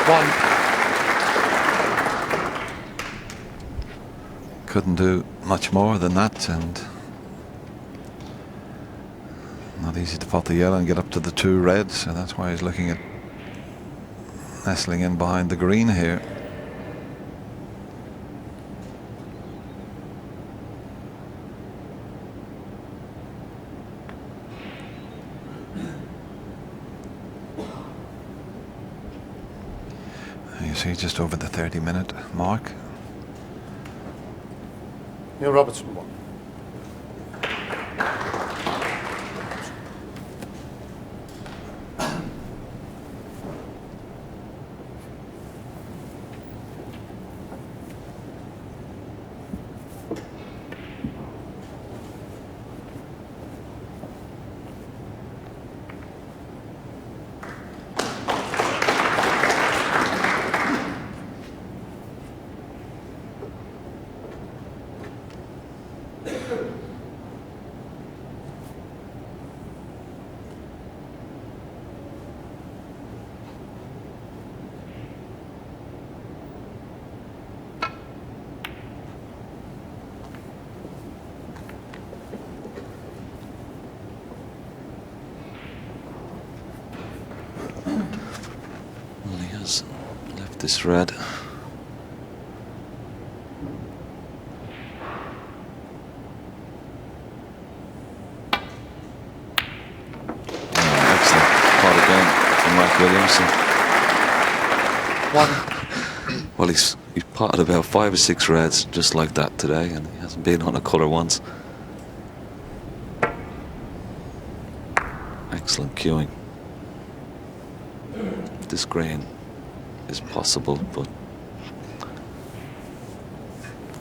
One. Couldn't do much more than that, and not easy to pot the yellow and get up to the 2 reds, so that's why he's looking at nestling in behind the green here. You see, just over the 30-minute mark. Neil Robertson, 1. Well, he has left this red. Excellent pot again from Mark Williamson. 1. Well, he's potted about 5 or 6 reds just like that today, and he hasn't been on a colour once. Excellent cueing. This green is possible, but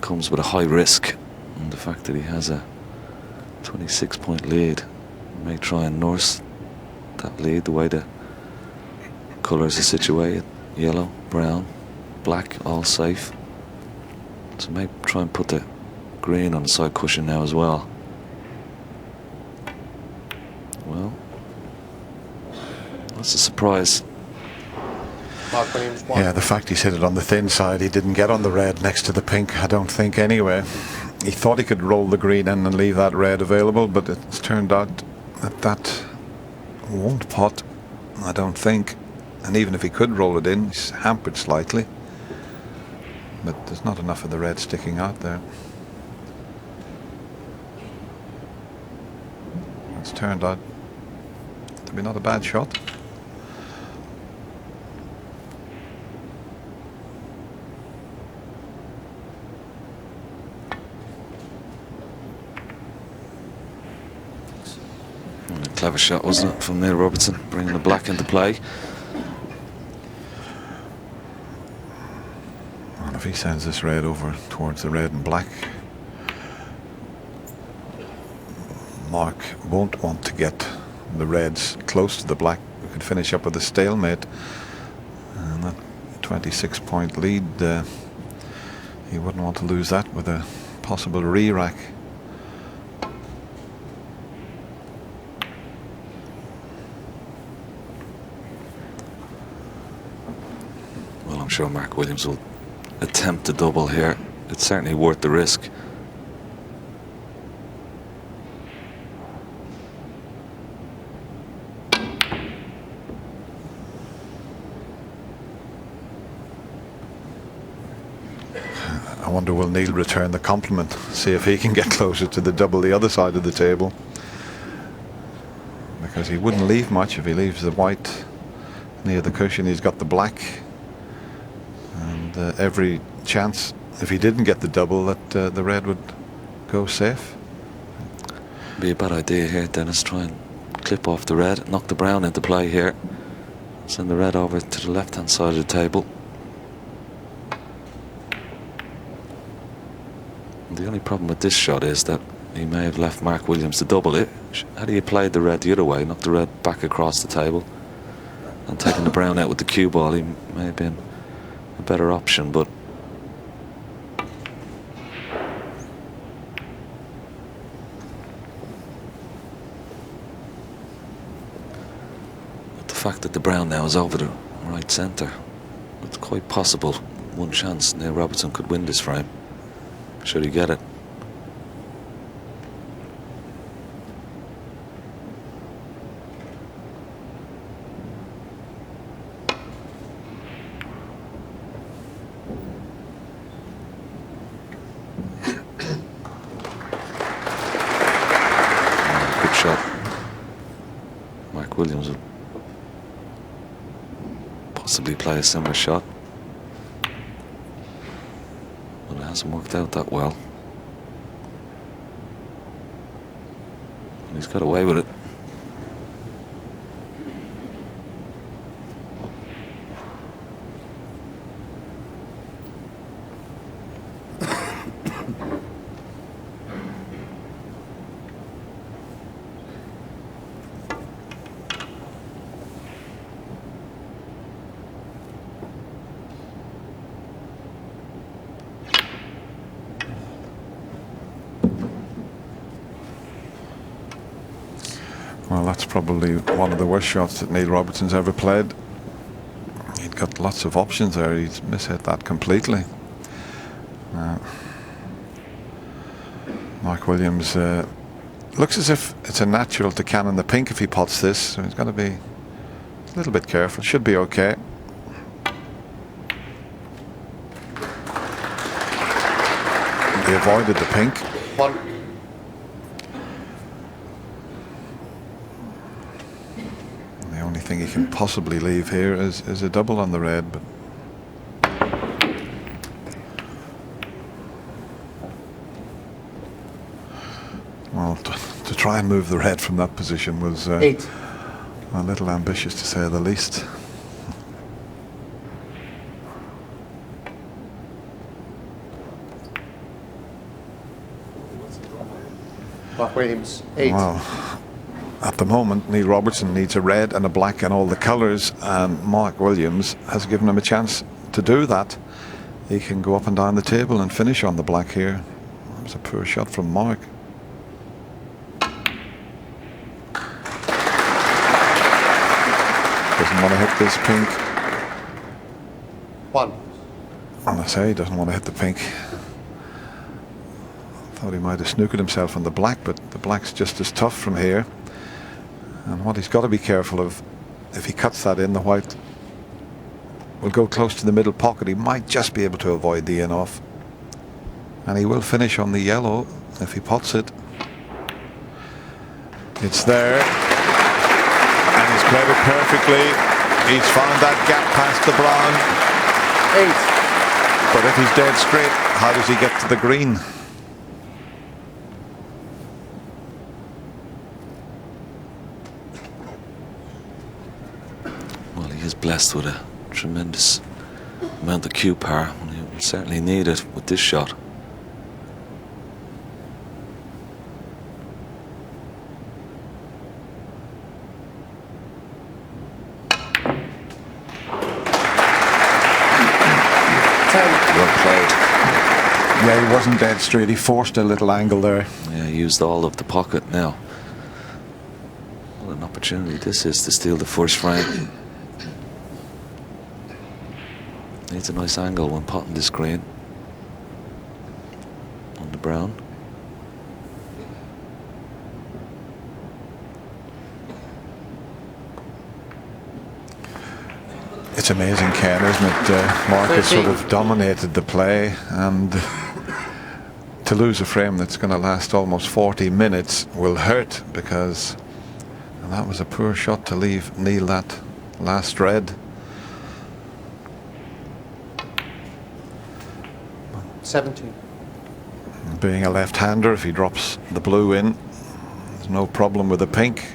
comes with a high risk, and the fact that he has a 26-point lead may try and nurse that lead the way the colours are situated. Yellow, brown, black, all safe. So maybe try and put the green on the side cushion now as well. Well, that's a surprise. Mark Williams, 1. Yeah, the fact he's hit it on the thin side, he didn't get on the red next to the pink, I don't think, anyway. He thought he could roll the green in and leave that red available, but it's turned out that that won't pot, I don't think. And even if he could roll it in, he's hampered slightly. But there's not enough of the red sticking out there. It's turned out to be not a bad shot. Clever shot, wasn't it, from Neil Robertson, bringing the black into play. And if he sends this red over towards the red and black, Mark won't want to get the reds close to the black. We could finish up with a stalemate, and that 26-point lead, he wouldn't want to lose that with a possible re-rack. I'm sure Mark Williams will attempt to double here. It's certainly worth the risk. I wonder, will Neil return the compliment, see if he can get closer to the double the other side of the table, because he wouldn't leave much if he leaves the white near the cushion. He's got the black, and every chance, if he didn't get the double, that the red would go safe. Be a bad idea here, Dennis. Try and clip off the red, knock the brown into play here, send the red over to the left hand side of the table. The only problem with this shot is that he may have left Mark Williams to double it. Had he played the red the other way, knocked the red back across the table and taken the brown out with the cue ball, he may have been a better option. But the fact that the brown now is over the right centre It's quite possible, one chance, Neil Robertson could win this frame. Should he get it? Good shot. Mark Williams will possibly play a similar shot, but it hasn't worked out that well. And he's got away with it. Well, that's probably one of the worst shots that Neil Robertson's ever played. He'd got lots of options there. He's mishit that completely. Mark Williams looks as if it's a natural to cannon the pink if he pots this, so he's got to be a little bit careful. Should be okay. He avoided the pink. 1. The only thing he can possibly leave here is a double on the red, but well, to try and move the red from that position was 8. a little ambitious, to say the least. Mark Williams, 8. Well, at the moment, Neil Robertson needs a red and a black and all the colours, and Mark Williams has given him a chance to do that. He can go up and down the table and finish on the black here. That was a poor shot from Mark. Doesn't want to hit this pink. 1. And I say he doesn't want to hit the pink. Thought he might have snookered himself on the black, but the black's just as tough from here. And what he's got to be careful of, if he cuts that in, the white will go close to the middle pocket. He might just be able to avoid the in-off. And he will finish on the yellow if he pots it. It's there. And he's played it perfectly. He's found that gap past the brown. 8. But if he's dead straight, how does he get to the green? Well, he is blessed with a tremendous amount of cue power, and he will certainly need it with this shot. Well played. Yeah, he wasn't dead straight. He forced a little angle there. Yeah, he used all of the pocket now. What an opportunity this is to steal the first frame. Needs a nice angle when potting this green on the brown. It's amazing, Ken, isn't it? Mark has sort of dominated the play, and to lose a frame that's going to last almost 40 minutes will hurt, because that was a poor shot to leave Neil that last red. 17. Being a left-hander, if he drops the blue in, there's no problem with the pink.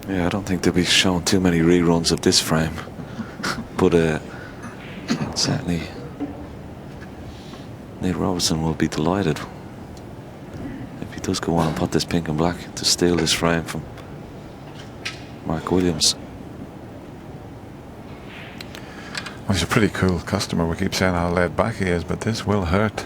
Yeah, I don't think they'll be showing too many reruns of this frame, but certainly Neil Robertson will be delighted if he does go on and put this pink and black to steal this frame from Mark Williams. Well, he's a pretty cool customer. We keep saying how laid back he is, but this will hurt.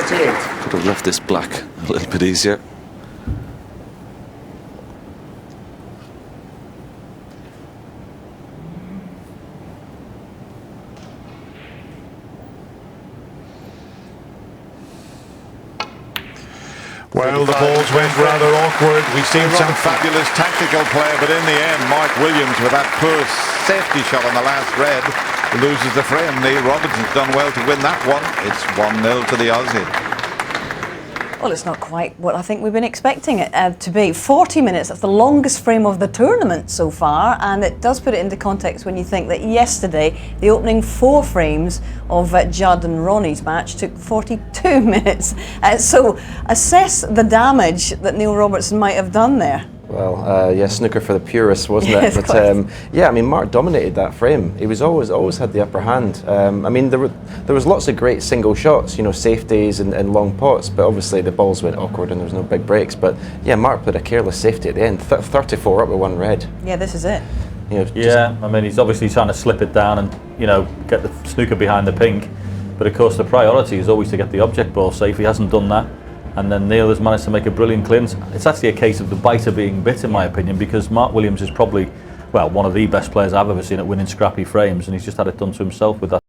48. Could have left this black a little bit easier. Well, the balls went rather awkward. We've seen some fabulous tactical play, but in the end, Mark Williams with that poor safety shot on the last red loses the frame. Neil Robertson's done well to win that one. It's 1-0 to the Aussie. Well, it's not quite what I think we've been expecting it to be. 40 minutes, that's the longest frame of the tournament so far, and it does put it into context when you think that yesterday the opening 4 frames of Judd and Ronnie's match took 42 minutes. So assess the damage that Neil Robertson might have done there. Well, yeah, snooker for the purists, wasn't it? Yes, but yeah, I mean, Mark dominated that frame. He was always had the upper hand. I mean, there was lots of great single shots, you know, safeties and long pots, but obviously the balls went awkward and there was no big breaks. But yeah, Mark played a careless safety at the end, 34 up with 1 red. Yeah, this is it. You know, yeah, I mean, he's obviously trying to slip it down and, you know, get the snooker behind the pink. But of course, the priority is always to get the object ball safe. He hasn't done that. And then Neil has managed to make a brilliant clearance. It's actually a case of the biter being bit, in my opinion, because Mark Williams is probably, well, one of the best players I've ever seen at winning scrappy frames, and he's just had it done to himself with that.